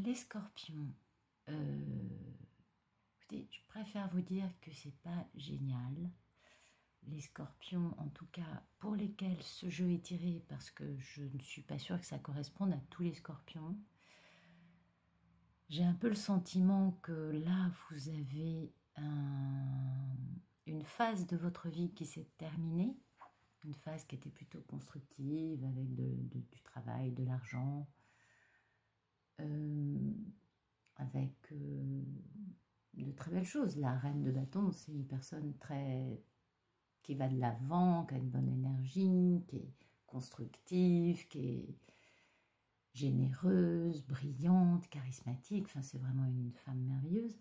les scorpions, écoutez, je préfère vous dire que c'est pas génial. Les scorpions, en tout cas, pour lesquels ce jeu est tiré, parce que je ne suis pas sûre que ça corresponde à tous les scorpions. J'ai un peu le sentiment que là, vous avez une phase de votre vie qui s'est terminée, une phase qui était plutôt constructive, avec du travail, de l'argent, avec de très belles choses. La reine de bâton, c'est une personne qui va de l'avant, qui a une bonne énergie, qui est constructive, qui est généreuse, brillante, charismatique. Enfin, c'est vraiment une femme merveilleuse.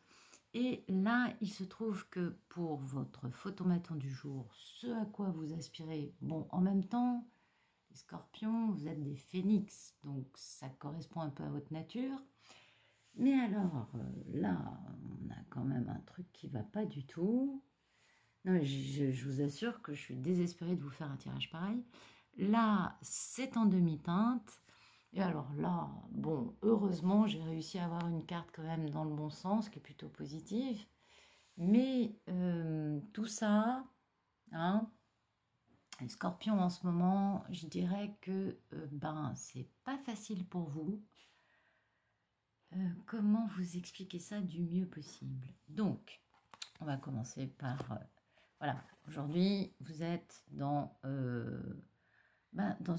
Et là, il se trouve que pour votre photomaton du jour, ce à quoi vous aspirez, bon, en même temps, les scorpions, vous êtes des phénix, donc ça correspond un peu à votre nature. Mais alors, là, on a quand même un truc qui va pas du tout. Non, je vous assure que je suis désespérée de vous faire un tirage pareil. Là, c'est en demi-teinte. Et alors là, bon, heureusement, j'ai réussi à avoir une carte quand même dans le bon sens, qui est plutôt positive. Mais tout ça, hein, les scorpions en ce moment, je dirais que ben, c'est pas facile pour vous. Comment vous expliquer ça du mieux possible? Donc, on va commencer par... voilà, aujourd'hui, vous êtes dans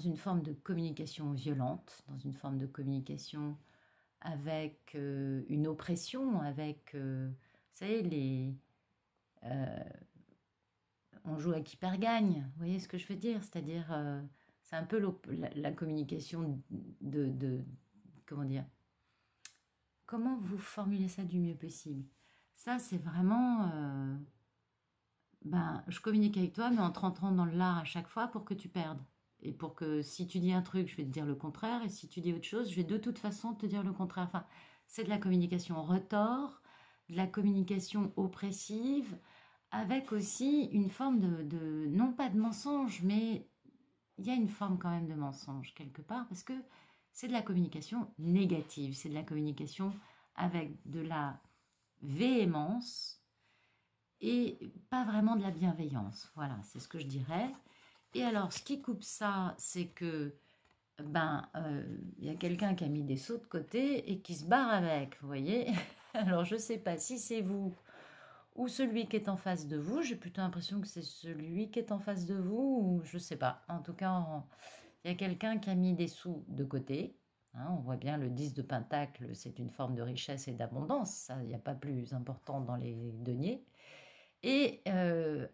une forme de communication violente, dans une forme de communication avec une oppression, avec, vous savez, on joue à qui perd gagne, vous voyez ce que je veux dire? C'est-à-dire, c'est un peu la communication comment dire? Comment vous formulez ça du mieux possible? Ça, c'est vraiment, je communique avec toi, mais en te rentrant dans le lard à chaque fois pour que tu perdes. Et pour que si tu dis un truc, je vais te dire le contraire, et si tu dis autre chose, je vais de toute façon te dire le contraire. Enfin, c'est de la communication retors, de la communication oppressive, avec aussi une forme non pas de mensonge, mais il y a une forme quand même de mensonge quelque part, parce que c'est de la communication négative, c'est de la communication avec de la véhémence et pas vraiment de la bienveillance. Voilà, c'est ce que je dirais. Et alors, ce qui coupe ça, c'est que y a quelqu'un qui a mis des seaux de côté et qui se barre avec, vous voyez. Alors, je ne sais pas si c'est vous ou celui qui est en face de vous. J'ai plutôt l'impression que c'est celui qui est en face de vous, ou je ne sais pas. En tout cas, il y a quelqu'un qui a mis des sous de côté. Hein, on voit bien le 10 de Pentacle, c'est une forme de richesse et d'abondance. Ça, il n'y a pas plus important dans les deniers. Et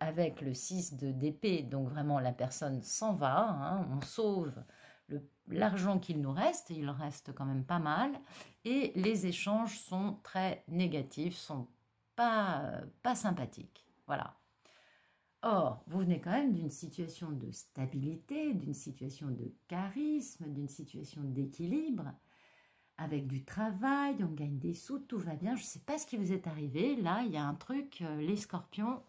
avec le 6 d'épée, donc vraiment la personne s'en va, hein, on sauve l'argent qu'il nous reste, il en reste quand même pas mal, et les échanges sont très négatifs, sont pas sympathiques. Voilà. Or, vous venez quand même d'une situation de stabilité, d'une situation de charisme, d'une situation d'équilibre, avec du travail, on gagne des sous, tout va bien. Je ne sais pas ce qui vous est arrivé. Là, il y a un truc, les scorpions,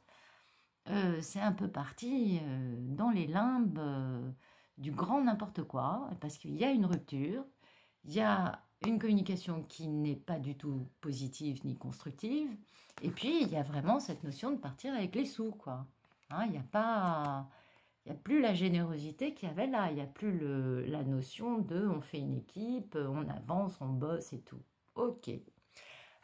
c'est un peu parti dans les limbes du grand n'importe quoi, parce qu'il y a une rupture, il y a une communication qui n'est pas du tout positive ni constructive, et puis il y a vraiment cette notion de partir avec les sous, quoi. Hein, il n'y a pas... Il n'y a plus la générosité qu'il y avait là, il n'y a plus la notion de on fait une équipe, on avance, on bosse et tout. Ok.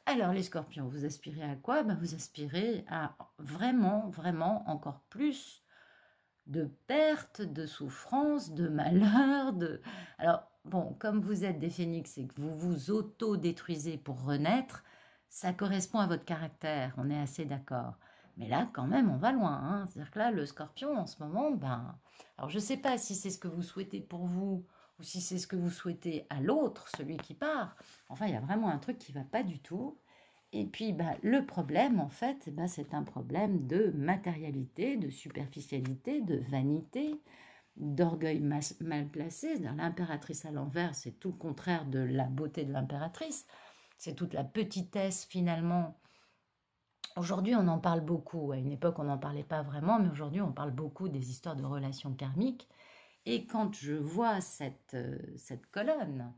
Alors les scorpions, vous aspirez à quoi? Vous aspirez à vraiment, vraiment encore plus de pertes, de souffrances, de malheurs. Alors bon, comme vous êtes des phénix et que vous vous auto-détruisez pour renaître, ça correspond à votre caractère, on est assez d'accord. Mais là, quand même, on va loin. Hein. C'est-à-dire que là, le scorpion, en ce moment, alors je ne sais pas si c'est ce que vous souhaitez pour vous ou si c'est ce que vous souhaitez à l'autre, celui qui part. Enfin, il y a vraiment un truc qui ne va pas du tout. Et puis, le problème, en fait, c'est un problème de matérialité, de superficialité, de vanité, d'orgueil mal placé. L'impératrice à l'envers, c'est tout le contraire de la beauté de l'impératrice. C'est toute la petitesse, finalement. Aujourd'hui, on en parle beaucoup. À une époque, on n'en parlait pas vraiment, mais aujourd'hui, on parle beaucoup des histoires de relations karmiques. Et quand je vois cette colonne,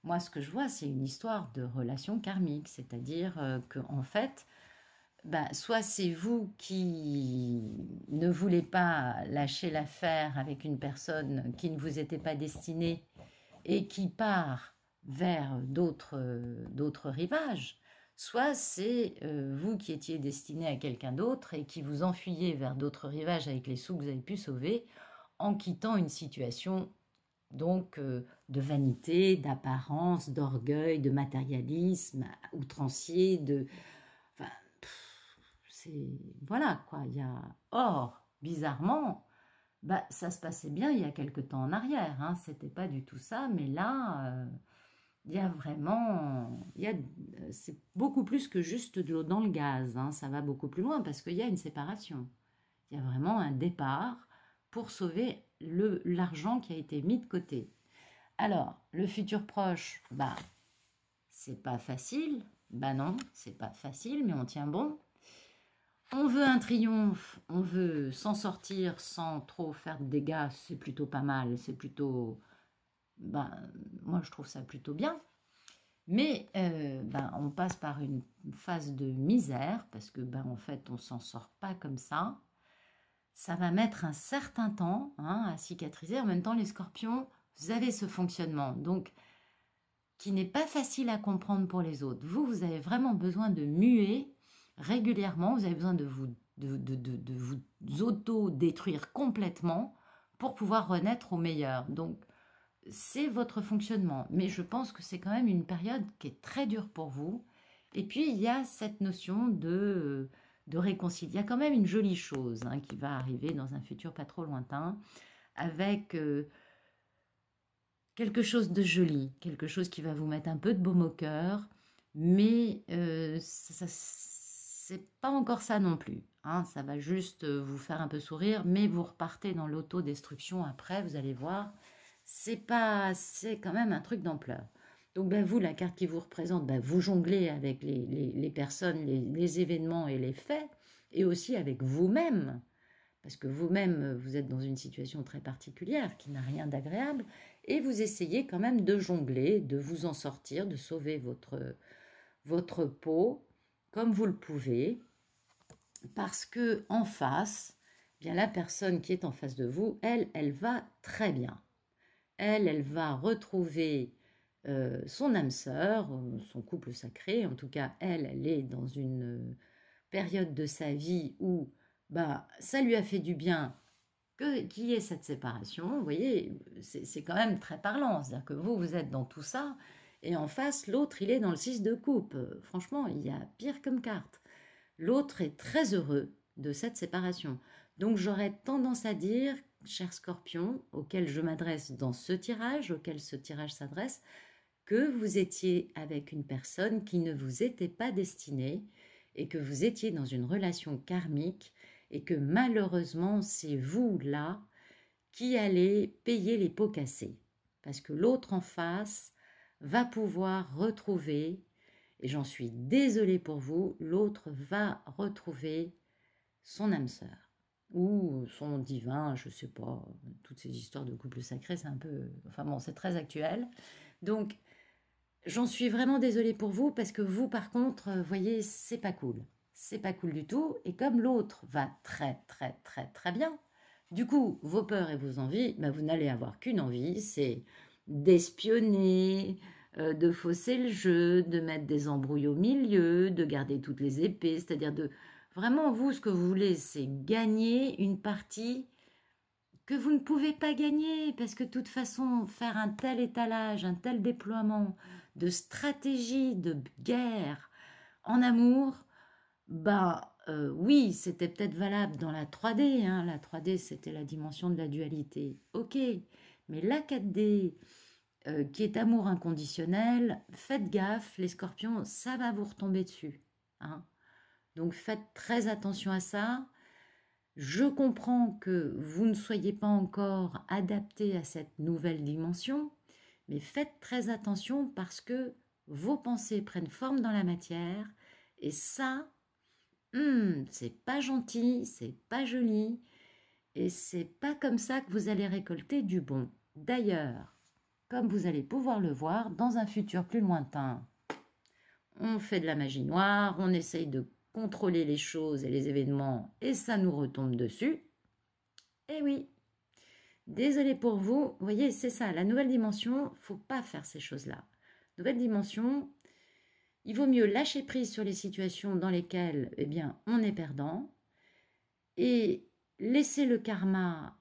Moi, ce que je vois, c'est une histoire de relation karmique, c'est-à-dire que en fait, ben, soit c'est vous qui ne voulez pas lâcher l'affaire avec une personne qui ne vous était pas destinée et qui part vers d'autres rivages, soit c'est vous qui étiez destiné à quelqu'un d'autre et qui vous enfuyez vers d'autres rivages avec les sous que vous avez pu sauver en quittant une situation donc de vanité, d'apparence, d'orgueil, de matérialisme outrancier, de... Enfin, c'est... Voilà, quoi. Il y a... Or, bizarrement, bah, ça se passait bien il y a quelque temps en arrière, hein. C'était pas du tout ça, mais là, il y a vraiment... c'est beaucoup plus que juste de l'eau dans le gaz, hein. Ça va beaucoup plus loin parce qu'il y a une séparation. Il y a vraiment un départ pour sauver l'argent qui a été mis de côté. Alors, le futur proche, bah, c'est pas facile. Bah non, c'est pas facile, mais on tient bon. On veut un triomphe, on veut s'en sortir sans trop faire de dégâts, c'est plutôt pas mal, c'est plutôt... Ben, moi, je trouve ça plutôt bien. Mais ben, on passe par une phase de misère, parce que, ben, en fait, on s'en sort pas comme ça. Ça va mettre un certain temps hein, à cicatriser. En même temps, les scorpions, vous avez ce fonctionnement. Donc, qui n'est pas facile à comprendre pour les autres. Vous avez vraiment besoin de muer régulièrement, vous avez besoin de vous auto-détruire complètement pour pouvoir renaître au meilleur. Donc, c'est votre fonctionnement. Mais je pense que c'est quand même une période qui est très dure pour vous. Et puis, il y a cette notion de réconcilier. Il y a quand même une jolie chose hein, qui va arriver dans un futur pas trop lointain avec... quelque chose de joli, quelque chose qui va vous mettre un peu de baume au cœur, mais c'est pas encore ça non plus. Hein, ça va juste vous faire un peu sourire, mais vous repartez dans l'autodestruction après, vous allez voir. C'est quand même un truc d'ampleur. Donc ben, vous, la carte qui vous représente, ben, vous jonglez avec les personnes, les événements et les faits, et aussi avec vous-même, parce que vous-même, vous êtes dans une situation très particulière qui n'a rien d'agréable, et vous essayez quand même de jongler, de vous en sortir, de sauver votre peau comme vous le pouvez, parce que en face, eh bien la personne qui est en face de vous, elle va très bien. Elle va retrouver son âme sœur, son couple sacré, en tout cas, elle est dans une période de sa vie où bah, ça lui a fait du bien qu'il y ait cette séparation. Vous voyez, c'est quand même très parlant. C'est-à-dire que vous êtes dans tout ça, et en face, l'autre, il est dans le 6 de coupe. Franchement, il y a pire comme carte. L'autre est très heureux de cette séparation. Donc j'aurais tendance à dire, cher Scorpion, auquel je m'adresse dans ce tirage, auquel ce tirage s'adresse, que vous étiez avec une personne qui ne vous était pas destinée et que vous étiez dans une relation karmique et que malheureusement, c'est vous là qui allez payer les pots cassés. Parce que l'autre en face va pouvoir retrouver, et j'en suis désolée pour vous, l'autre va retrouver son âme sœur ou son divin, je sais pas, toutes ces histoires de couple sacré, c'est un peu... Enfin bon, c'est très actuel. Donc, j'en suis vraiment désolée pour vous parce que vous, par contre, voyez, c'est pas cool. C'est pas cool du tout. Et comme l'autre va très, très, très, très bien, du coup, vos peurs et vos envies, bah, vous n'allez avoir qu'une envie, c'est d'espionner, de fausser le jeu, de mettre des embrouilles au milieu, de garder toutes les épées, c'est-à-dire de... Vraiment, vous, ce que vous voulez, c'est gagner une partie que vous ne pouvez pas gagner, parce que de toute façon, faire un tel étalage, un tel déploiement de stratégie, de guerre en amour, bah oui, c'était peut-être valable dans la 3D, hein. La 3D, c'était la dimension de la dualité. Ok, mais la 4D, qui est amour inconditionnel, faites gaffe, les scorpions, ça va vous retomber dessus. Hein. Donc faites très attention à ça. Je comprends que vous ne soyez pas encore adapté à cette nouvelle dimension, mais faites très attention parce que vos pensées prennent forme dans la matière et ça, c'est pas gentil, c'est pas joli et c'est pas comme ça que vous allez récolter du bon. D'ailleurs, comme vous allez pouvoir le voir, dans un futur plus lointain, on fait de la magie noire, on essaye de contrôler les choses et les événements, et ça nous retombe dessus. Eh oui, désolé pour vous, vous voyez, c'est ça, la nouvelle dimension, faut pas faire ces choses-là. Nouvelle dimension, il vaut mieux lâcher prise sur les situations dans lesquelles, eh bien, on est perdant, et laisser le karma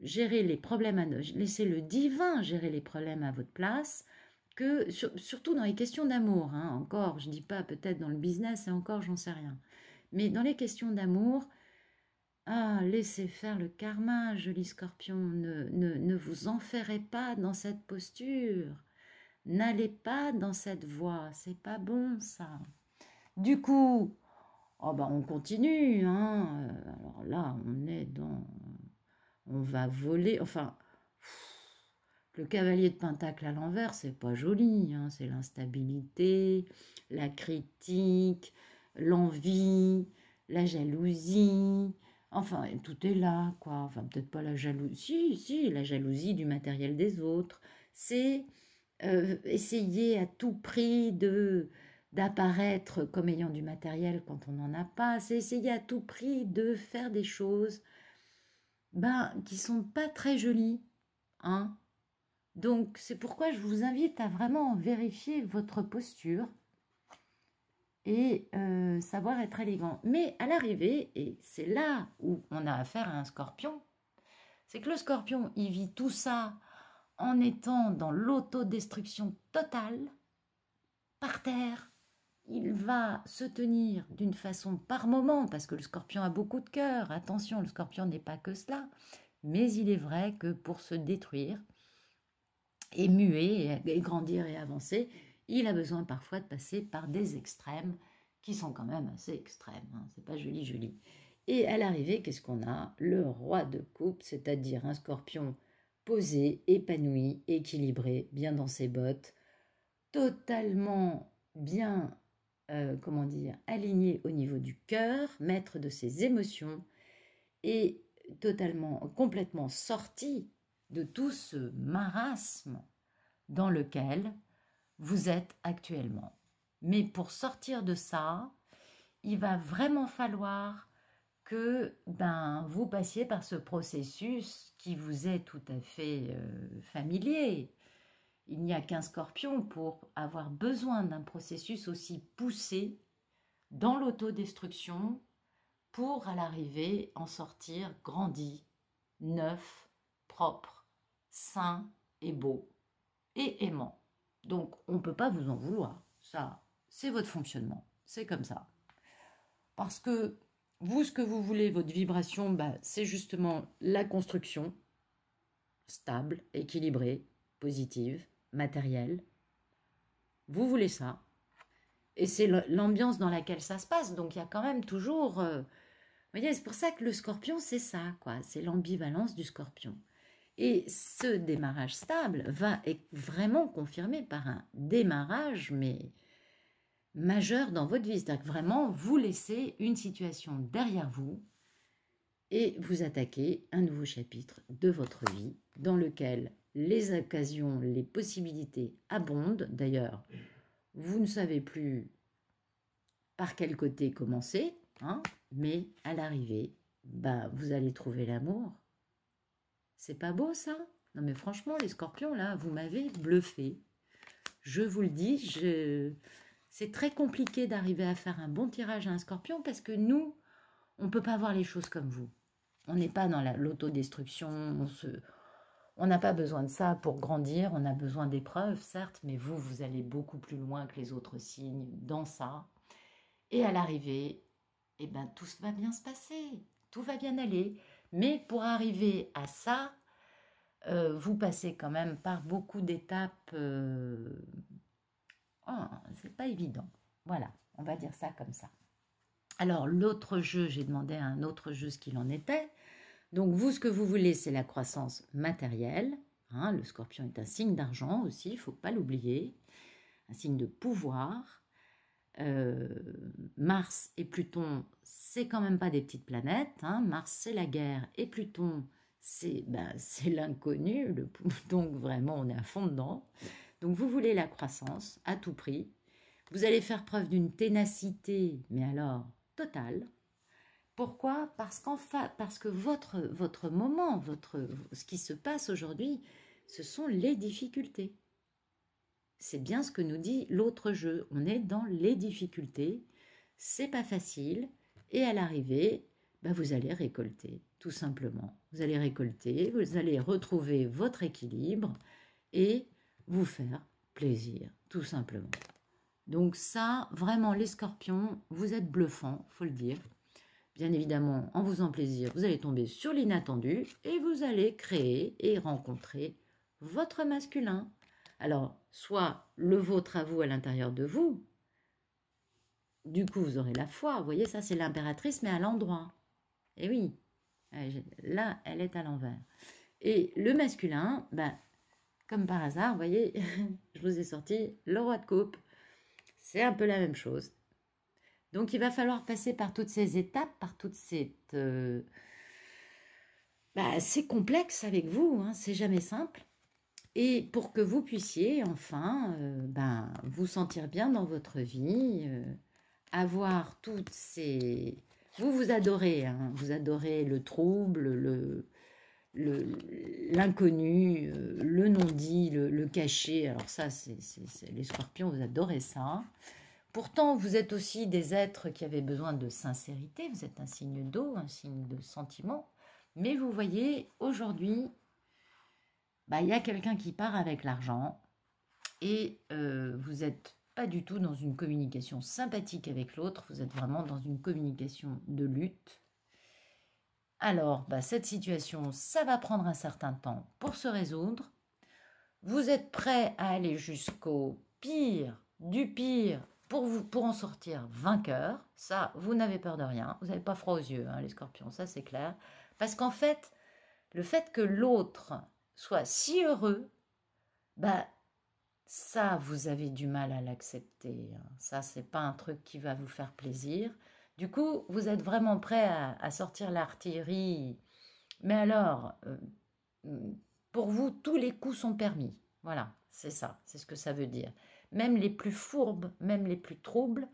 gérer les problèmes, laisser le divin gérer les problèmes à votre place, que surtout dans les questions d'amour, hein, encore, je dis pas peut-être dans le business, et encore, j'en sais rien, mais dans les questions d'amour, laissez faire le karma, joli scorpion, ne vous enferrez pas dans cette posture, n'allez pas dans cette voie, c'est pas bon ça. Du coup, oh bah on continue, hein. Alors là, on va voler, enfin, le cavalier de pentacle à l'envers, c'est pas joli, hein, c'est l'instabilité, la critique, l'envie, la jalousie, enfin, tout est là, quoi. Enfin, peut-être pas la jalousie, si, la jalousie du matériel des autres. C'est essayer à tout prix d'apparaître comme ayant du matériel quand on n'en a pas. C'est essayer à tout prix de faire des choses qui sont pas très jolies, hein. Donc, c'est pourquoi je vous invite à vraiment vérifier votre posture et savoir être élégant. Mais à l'arrivée, et c'est là où on a affaire à un scorpion, c'est que le scorpion, il vit tout ça en étant dans l'autodestruction totale, par terre. Il va se tenir d'une façon par moment, parce que le scorpion a beaucoup de cœur. Attention, le scorpion n'est pas que cela. Mais il est vrai que pour se détruire, et muer, et grandir et avancer, il a besoin parfois de passer par des extrêmes qui sont quand même assez extrêmes, hein. C'est pas joli joli. Et à l'arrivée, qu'est-ce qu'on a? Le roi de coupe, c'est-à-dire un scorpion posé, épanoui, équilibré, bien dans ses bottes, totalement bien, comment dire, aligné au niveau du cœur, maître de ses émotions et totalement, complètement sorti de tout ce marasme dans lequel vous êtes actuellement. Mais pour sortir de ça, il va vraiment falloir que vous passiez par ce processus qui vous est tout à fait familier. Il n'y a qu'un scorpion pour avoir besoin d'un processus aussi poussé dans l'autodestruction pour à l'arrivée en sortir grandi, neuf, propre, sain et beau et aimant. Donc on ne peut pas vous en vouloir. Ça, c'est votre fonctionnement. C'est comme ça. Parce que vous, ce que vous voulez, votre vibration, c'est justement la construction stable, équilibrée, positive, matérielle. Vous voulez ça. Et c'est l'ambiance dans laquelle ça se passe. Donc il y a quand même toujours... vous voyez, c'est pour ça que le scorpion, c'est ça, quoi. C'est l'ambivalence du scorpion. Et ce démarrage stable va être vraiment confirmé par un démarrage, mais majeur dans votre vie. C'est-à-dire que vraiment, vous laissez une situation derrière vous et vous attaquez un nouveau chapitre de votre vie dans lequel les occasions, les possibilités abondent. D'ailleurs, vous ne savez plus par quel côté commencer, hein, mais à l'arrivée, vous allez trouver l'amour. C'est pas beau ça? Non mais franchement, les scorpions, là, vous m'avez bluffé. Je vous le dis, c'est très compliqué d'arriver à faire un bon tirage à un scorpion parce que nous, on ne peut pas voir les choses comme vous. On n'est pas dans l'autodestruction, on n'a pas besoin de ça pour grandir, on a besoin d'épreuves, certes, mais vous allez beaucoup plus loin que les autres signes dans ça. Et à l'arrivée, tout va bien se passer, tout va bien aller. Mais pour arriver à ça, vous passez quand même par beaucoup d'étapes. C'est pas évident. Voilà, on va dire ça comme ça. Alors, l'autre jeu, j'ai demandé à un autre jeu ce qu'il en était. Donc, vous, ce que vous voulez, c'est la croissance matérielle. Hein, le scorpion est un signe d'argent aussi, il ne faut pas l'oublier. Un signe de pouvoir. Mars et Pluton, c'est quand même pas des petites planètes. Hein. Mars, c'est la guerre et Pluton, c'est l'inconnu, donc vraiment on est à fond dedans. Donc vous voulez la croissance à tout prix. Vous allez faire preuve d'une ténacité, mais alors totale. Pourquoi? Parce que votre moment, ce qui se passe aujourd'hui, ce sont les difficultés. C'est bien ce que nous dit l'autre jeu. On est dans les difficultés, c'est pas facile, et à l'arrivée, vous allez récolter, tout simplement. Vous allez récolter, vous allez retrouver votre équilibre et vous faire plaisir, tout simplement. Donc ça, vraiment, les scorpions, vous êtes bluffants, faut le dire. Bien évidemment, en vous faisant plaisir, vous allez tomber sur l'inattendu et vous allez créer et rencontrer votre masculin. Alors, soit le vôtre à vous à l'intérieur de vous, du coup vous aurez la foi, vous voyez, ça c'est l'impératrice mais à l'endroit. Et oui, là elle est à l'envers. Et le masculin, comme par hasard, vous voyez, je vous ai sorti le roi de coupe. C'est un peu la même chose. Donc il va falloir passer par toutes ces étapes, par toutes ces... c'est complexe avec vous, hein, c'est jamais simple. Et pour que vous puissiez enfin vous sentir bien dans votre vie, avoir toutes ces... Vous adorez, hein, vous adorez le trouble, l'inconnu, le non-dit, le caché. Alors ça, c'est les scorpions, vous adorez ça. Pourtant, vous êtes aussi des êtres qui avaient besoin de sincérité. Vous êtes un signe d'eau, un signe de sentiment. Mais vous voyez, aujourd'hui, il y a quelqu'un qui part avec l'argent et vous n'êtes pas du tout dans une communication sympathique avec l'autre. Vous êtes vraiment dans une communication de lutte. Alors, cette situation, ça va prendre un certain temps pour se résoudre. Vous êtes prêt à aller jusqu'au pire du pire pour en sortir vainqueur. Ça, vous n'avez peur de rien. Vous n'avez pas froid aux yeux, hein, les scorpions, ça c'est clair. Parce qu'en fait, le fait que l'autre soit si heureux, ça, vous avez du mal à l'accepter. Ça, c'est pas un truc qui va vous faire plaisir. Du coup, vous êtes vraiment prêt à sortir l'artillerie. Mais alors, pour vous, tous les coups sont permis. Voilà, c'est ça, c'est ce que ça veut dire. Même les plus fourbes, même les plus troubles,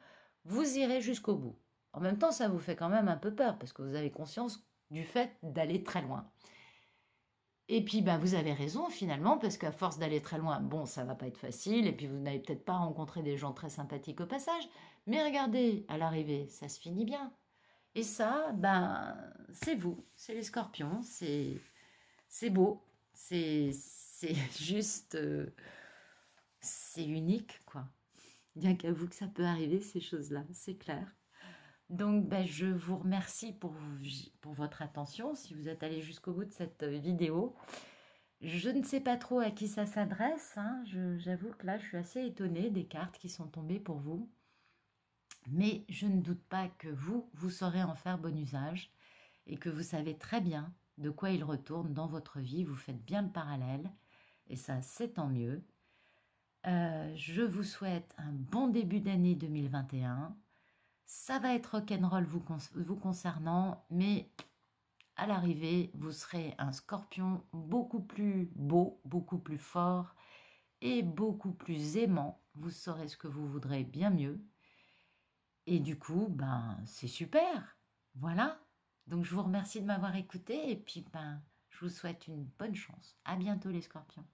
vous irez jusqu'au bout. En même temps, ça vous fait quand même un peu peur, parce que vous avez conscience du fait d'aller très loin. Et puis, vous avez raison finalement, parce qu'à force d'aller très loin, bon, ça va pas être facile, et puis vous n'allez peut-être pas rencontrer des gens très sympathiques au passage, mais regardez, à l'arrivée, ça se finit bien. Et ça, c'est vous, c'est les scorpions, c'est beau, c'est juste, c'est unique, quoi. Bien qu'à vous que ça peut arriver, ces choses-là, c'est clair. Donc, je vous remercie pour votre attention, si vous êtes allé jusqu'au bout de cette vidéo. Je ne sais pas trop à qui ça s'adresse, hein. J'avoue que là, je suis assez étonnée des cartes qui sont tombées pour vous. Mais je ne doute pas que vous saurez en faire bon usage et que vous savez très bien de quoi il retourne dans votre vie. Vous faites bien le parallèle et ça, c'est tant mieux. Je vous souhaite un bon début d'année 2021. Ça va être rock'n'roll vous concernant, mais à l'arrivée, vous serez un scorpion beaucoup plus beau, beaucoup plus fort et beaucoup plus aimant. Vous saurez ce que vous voudrez bien mieux. Et du coup, c'est super. Voilà. Donc, je vous remercie de m'avoir écouté et puis, je vous souhaite une bonne chance. À bientôt les scorpions.